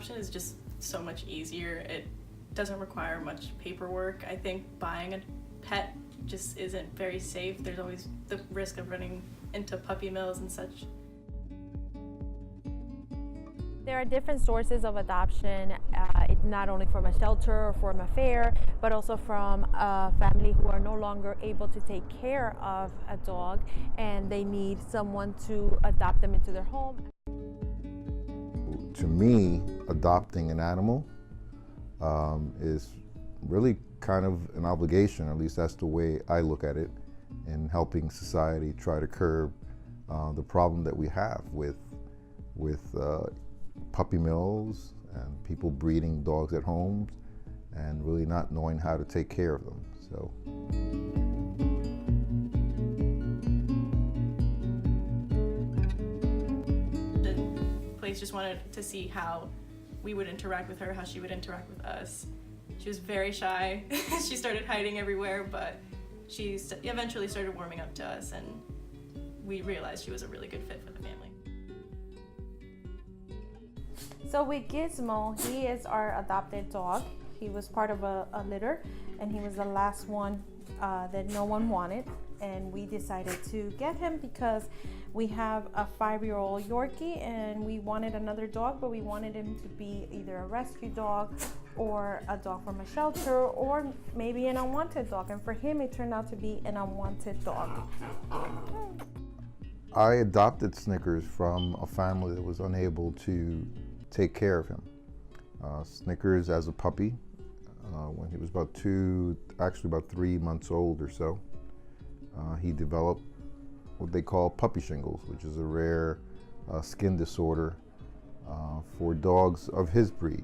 adoption is just so much easier. It doesn't require much paperwork. I think buying a pet just isn't very safe. There's always the risk of running into puppy mills and such. There are different sources of adoption, not only from a shelter or from a fair, but also from a family who are no longer able to take care of a dog and they need someone to adopt them into their home. To me, adopting an animal is really kind of an obligation, or at least that's the way I look at it, in helping society try to curb the problem that we have with puppy mills and people breeding dogs at homes and really not knowing how to take care of them. So. The place just wanted to see how we would interact with her, how she would interact with us. She was very shy. She started hiding everywhere, but she eventually started warming up to us, and we realized she was a really good fit for the family. So with Gizmo, he is our adopted dog. He was part of a litter, and he was the last one that no one wanted. And we decided to get him because we have a 5-year-old Yorkie, and we wanted another dog, but we wanted him to be either a rescue dog or a dog from a shelter, or maybe an unwanted dog. And for him, it turned out to be an unwanted dog. I adopted Snickers from a family that was unable to take care of him. Snickers, as a puppy, when he was about 3 months old or so, he developed what they call puppy shingles, which is a rare skin disorder for dogs of his breed.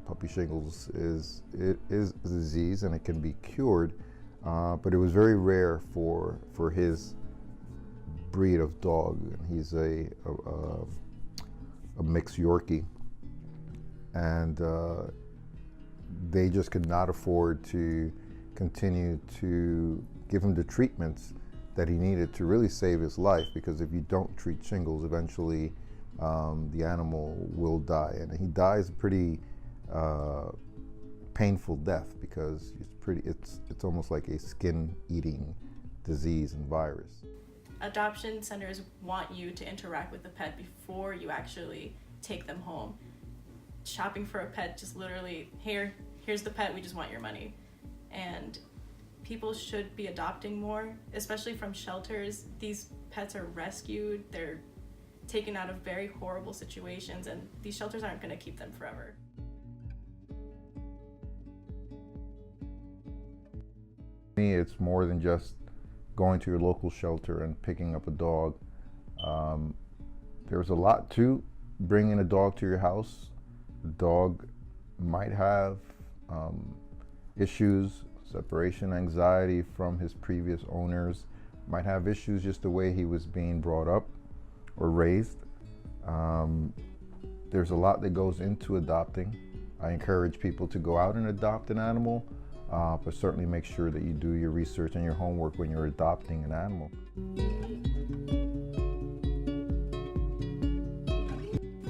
Puppy shingles is a disease, and it can be cured, but it was very rare for his breed of dog. He's a mixed Yorkie, and they just could not afford to continue to give him the treatments that he needed to really save his life, because if you don't treat shingles, eventually the animal will die, and he dies a pretty painful death, because it's almost like a skin-eating disease and virus. Adoption centers want you to interact with the pet before you actually take them home. Shopping for a pet, just literally, here's the pet, we just want your money. And people should be adopting more, especially from shelters. These pets are rescued, they're taken out of very horrible situations, and these shelters aren't going to keep them forever. For me, it's more than just going to your local shelter and picking up a dog. There's a lot to bringing a dog to your house. The dog might have issues, separation anxiety from his previous owners, might have issues just the way he was being brought up or raised. There's a lot that goes into adopting. I encourage people to go out and adopt an animal, but certainly make sure that you do your research and your homework when you're adopting an animal.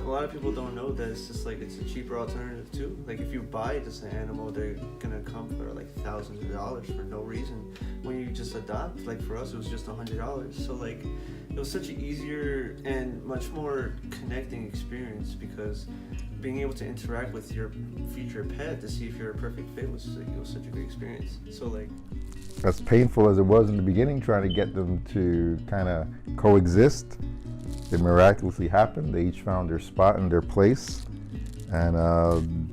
A lot of people don't know that it's just like it's a cheaper alternative too. Like if you buy just an animal, they're gonna come for like thousands of dollars for no reason. When you just adopt, like for us, it was just $100. So like it was such an easier and much more connecting experience, because being able to interact with your future pet to see if you're a perfect fit was such a great experience. So like, as painful as it was in the beginning, trying to get them to kind of coexist, it miraculously happened. They each found their spot and their place, and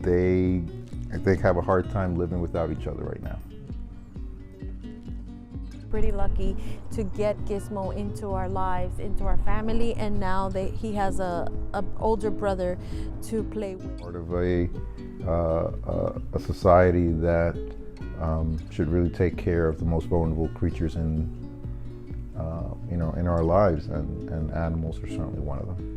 they, I think, have a hard time living without each other right now. Pretty lucky to get Gizmo into our lives, into our family, and now he has a older brother to play with. Part of a society that should really take care of the most vulnerable creatures in our lives, and animals are certainly one of them.